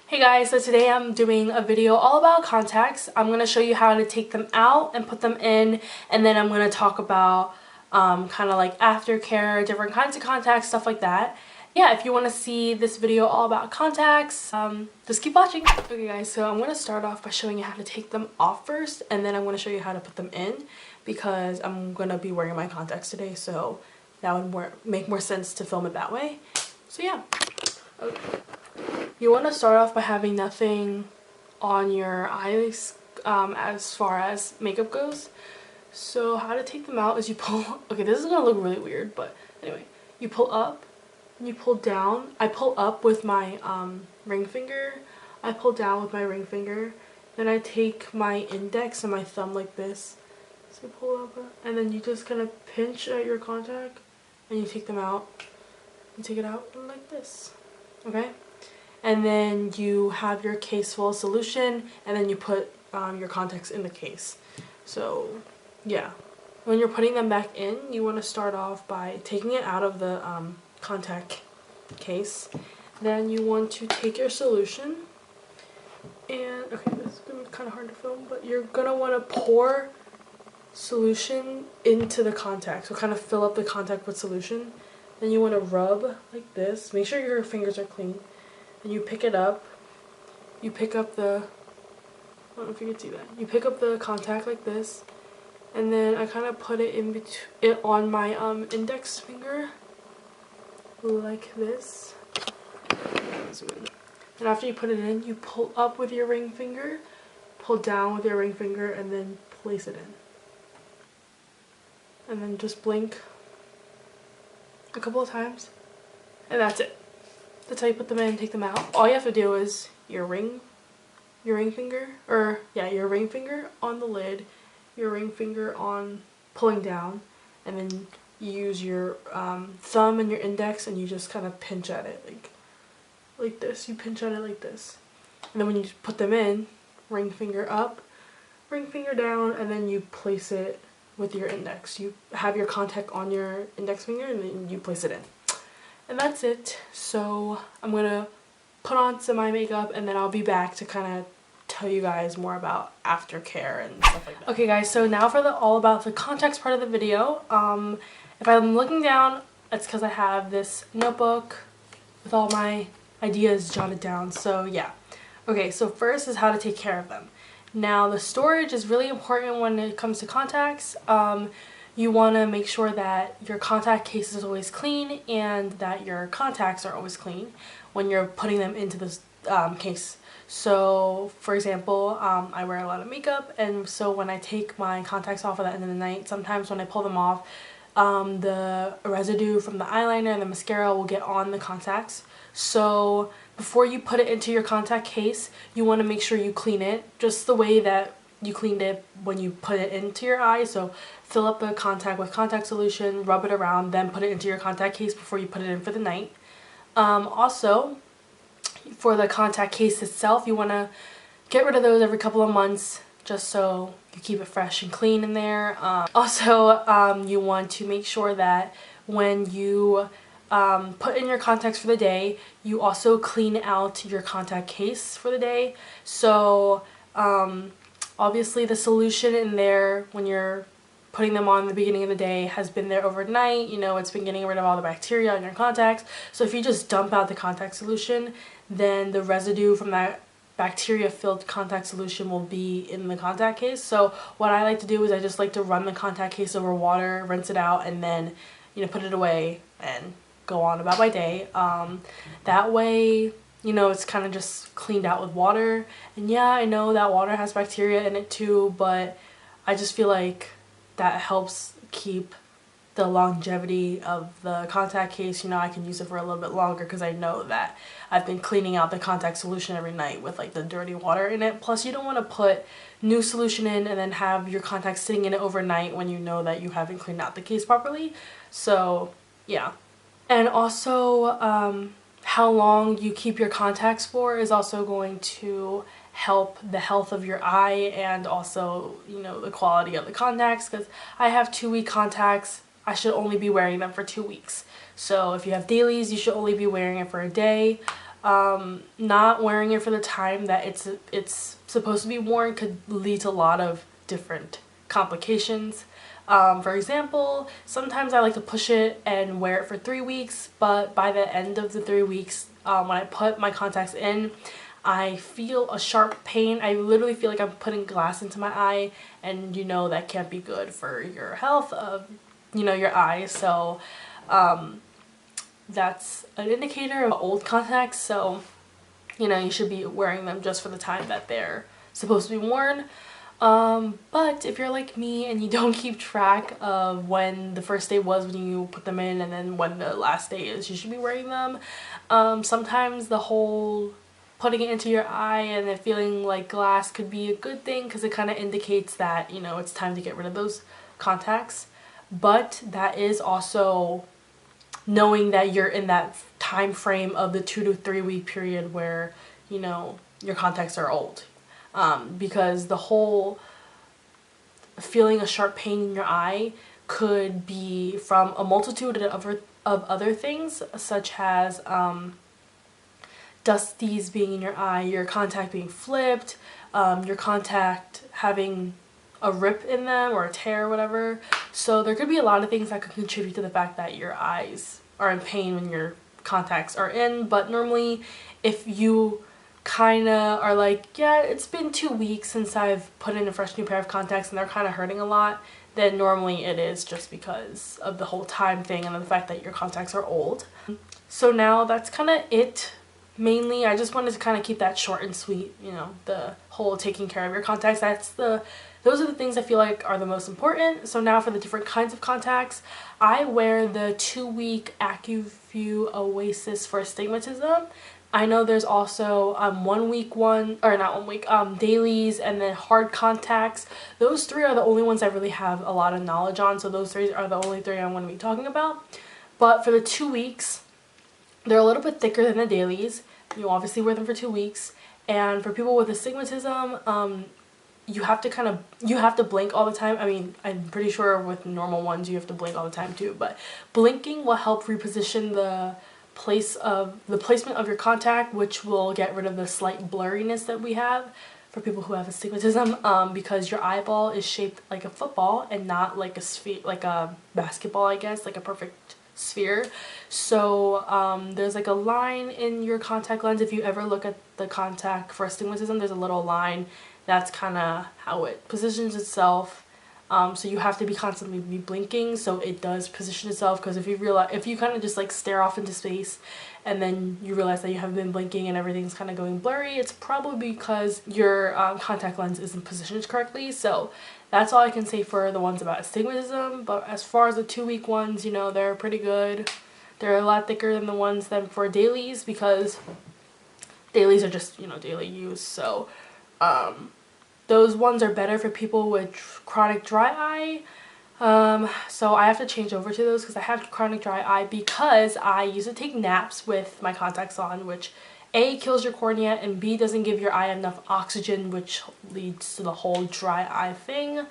Hey guys, so today I'm doing a video all about contacts. I'm going to show you how to take them out and put them in, and then I'm going to talk about kind of like aftercare, different kinds of contacts, stuff like that. Yeah, if you want to see this video all about contacts, just keep watching. Okay guys, so I'm going to start off by showing you how to take them off first, and then I'm going to show you how to put them in, because I'm going to be wearing my contacts today, so that would make more sense to film it that way. So yeah. Okay. You want to start off by having nothing on your eyes as far as makeup goes. So how to take them out is you pull, okay, this is going to look really weird, but anyway, you pull up and you pull down. I pull up with my ring finger. I pull down with my ring finger. Then I take my index and my thumb like this. So pull up and then you just kind of pinch at your contact and you take them out. You take it out like this, okay? And then you have your case full of solution, and then you put your contacts in the case. So yeah, when you're putting them back in, you want to start off by taking it out of the contact case. Then you want to take your solution, and okay, this is going to be kind of hard to film, but you're going to want to pour solution into the contact. So kind of fill up the contact with solution. Then you want to rub like this. Make sure your fingers are clean. And you pick it up, you pick up the, I don't know if you can see that, you pick up the contact like this, and then I kind of put it in between, on my index finger, like this, and after you put it in, you pull up with your ring finger, pull down with your ring finger, and then place it in, and then just blink a couple of times, and that's it. That's how you put them in and take them out. All you have to do is your ring finger on the lid, your ring finger on pulling down, and then you use your thumb and your index and you just kind of pinch at it like this. You pinch at it like this. And then when you put them in, ring finger up, ring finger down, and then you place it with your index. You have your contact on your index finger and then you place it in. And that's it. So I'm gonna put on some eye makeup and then I'll be back to kind of tell you guys more about aftercare and stuff like that. Okay guys, so now for all about the contacts part of the video. If I'm looking down, it's because I have this notebook with all my ideas jotted down. So yeah. Okay, so first is how to take care of them. Now the storage is really important when it comes to contacts. You want to make sure that your contact case is always clean and that your contacts are always clean when you're putting them into this case. So for example, I wear a lot of makeup, and so when I take my contacts off at the end of the night, sometimes when I pull them off, the residue from the eyeliner and the mascara will get on the contacts. So before you put it into your contact case, you want to make sure you clean it just the way that you cleaned it when you put it into your eye. So fill up the contact with contact solution, rub it around, then put it into your contact case before you put it in for the night. Also, for the contact case itself, you want to get rid of those every couple of months just so you keep it fresh and clean in there. You want to make sure that when you put in your contacts for the day, you also clean out your contact case for the day. So obviously the solution in there when you're putting them on the beginning of the day has been there overnight. You know, it's been getting rid of all the bacteria on your contacts. So if you just dump out the contact solution, then the residue from that bacteria-filled contact solution will be in the contact case. So what I like to do is I just like to run the contact case over water, rinse it out, and then, you know, put it away and go on about my day. That way, you know, it's kind of just cleaned out with water. And yeah, I know that water has bacteria in it too, but I just feel like that helps keep the longevity of the contact case. You know, I can use it for a little bit longer because I know that I've been cleaning out the contact solution every night with like the dirty water in it. Plus you don't want to put new solution in and then have your contacts sitting in it overnight when you know that you haven't cleaned out the case properly. So yeah. And also how long you keep your contacts for is also going to help the health of your eye and also, you know, the quality of the contacts, because I have 2-week contacts. I should only be wearing them for 2 weeks. So if you have dailies, you should only be wearing it for a day. Not wearing it for the time that it's supposed to be worn could lead to a lot of different complications. For example, sometimes I like to push it and wear it for 3 weeks, but by the end of the 3 weeks, when I put my contacts in, I feel a sharp pain. I literally feel like I'm putting glass into my eye, and you know that can't be good for your health of, you know, your eyes. So that's an indicator of old contacts. So, you know, you should be wearing them just for the time that they're supposed to be worn. But if you're like me and you don't keep track of when the first day was when you put them in and then when the last day is you should be wearing them, sometimes the whole putting it into your eye and it feeling like glass could be a good thing because it kind of indicates that, you know, it's time to get rid of those contacts. But that is also knowing that you're in that time frame of the 2 to 3 week period where, you know, your contacts are old. Because the whole feeling a sharp pain in your eye could be from a multitude of other things, such as dusties being in your eye, your contact being flipped, your contact having a rip in them or a tear or whatever. So there could be a lot of things that could contribute to the fact that your eyes are in pain when your contacts are in. But normally, if you kind of are like, yeah, it's been 2 weeks since I've put in a fresh new pair of contacts and they're kind of hurting a lot, then normally it is just because of the whole time thing and the fact that your contacts are old. So now that's kind of it. Mainly, I just wanted to kind of keep that short and sweet, you know, the whole taking care of your contacts. Those are the things I feel like are the most important. So now for the different kinds of contacts, I wear the 2-week AccuView Oasis for astigmatism. I know there's also 1 week one, or not 1 week, dailies and then hard contacts. Those 3 are the only ones I really have a lot of knowledge on, so those 3 are the only 3 I'm going to be talking about. But for the 2 weeks, they're a little bit thicker than the dailies. You obviously wear them for 2 weeks. And for people with astigmatism, you have to blink all the time. I mean, I'm pretty sure with normal ones you have to blink all the time too, but blinking will help reposition the placement of your contact, which will get rid of the slight blurriness that we have for people who have astigmatism, because your eyeball is shaped like a football and not like a sphere, like a basketball, I guess, like a perfect sphere. So there's like a line in your contact lens. If you ever look at the contact for astigmatism, there's a little line. That's kind of how it positions itself. So you have to be constantly be blinking so it does position itself, because if you kind of just like stare off into space and then you realize that you haven't been blinking and everything's kind of going blurry, it's probably because your contact lens isn't positioned correctly. So that's all I can say for the ones about astigmatism. But as far as the 2-week ones, you know, they're pretty good. They're a lot thicker than the ones than for dailies, because dailies are just, you know, daily use. So those ones are better for people with chronic dry eye. So I have to change over to those because I have chronic dry eye, because I used to take naps with my contacts on, which A, kills your cornea, and B, doesn't give your eye enough oxygen, which leads to the whole dry eye thing.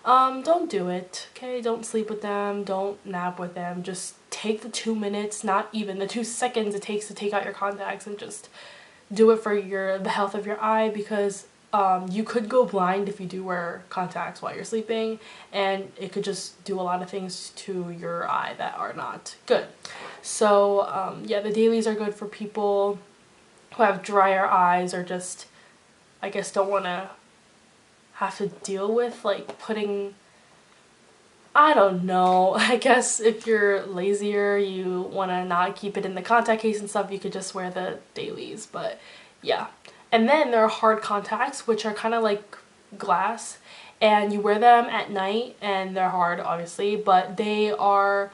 Don't do it, okay? Don't sleep with them, don't nap with them. Just take the 2 minutes, not even the 2 seconds it takes to take out your contacts, and just do it for the health of your eye, because you could go blind if you do wear contacts while you're sleeping, and it could just do a lot of things to your eye that are not good. So yeah, the dailies are good for people who have drier eyes, or just, I guess, don't want to have to deal with like putting, I don't know, I guess if you're lazier, you want to not keep it in the contact case and stuff, you could just wear the dailies. But yeah. And then there are hard contacts, which are kind of like glass, and you wear them at night, and they're hard obviously, but they are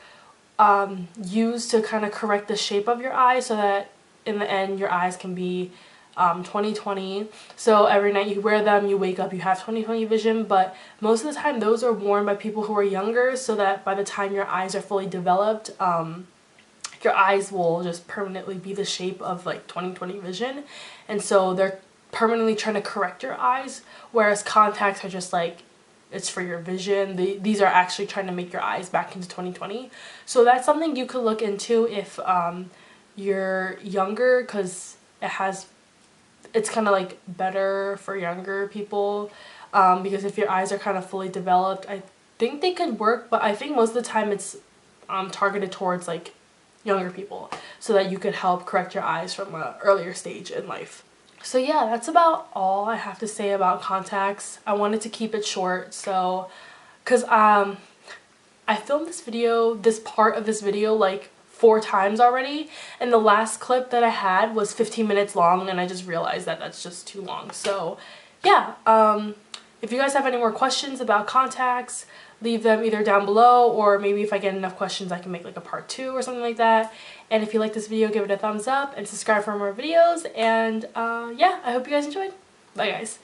used to kind of correct the shape of your eye so that in the end your eyes can be 20/20. So every night you wear them, you wake up, you have 20/20 vision. But most of the time those are worn by people who are younger, so that by the time your eyes are fully developed, your eyes will just permanently be the shape of like 20/20 vision. And so they're permanently trying to correct your eyes, whereas contacts are just like, it's for your vision. These are actually trying to make your eyes back into 20/20. So that's something you could look into if you're younger, because it's kind of like better for younger people, because if your eyes are kind of fully developed, I think they could work, but I think most of the time it's targeted towards like younger people so that you could help correct your eyes from an earlier stage in life. So yeah, that's about all I have to say about contacts. I wanted to keep it short, so because I filmed this part of this video like 4 times already, and the last clip that I had was 15 minutes long, and I just realized that that's just too long. So yeah, if you guys have any more questions about contacts, leave them either down below, or maybe if I get enough questions I can make like a part 2 or something like that. And if you like this video, give it a thumbs up and subscribe for more videos, and yeah, I hope you guys enjoyed. Bye guys.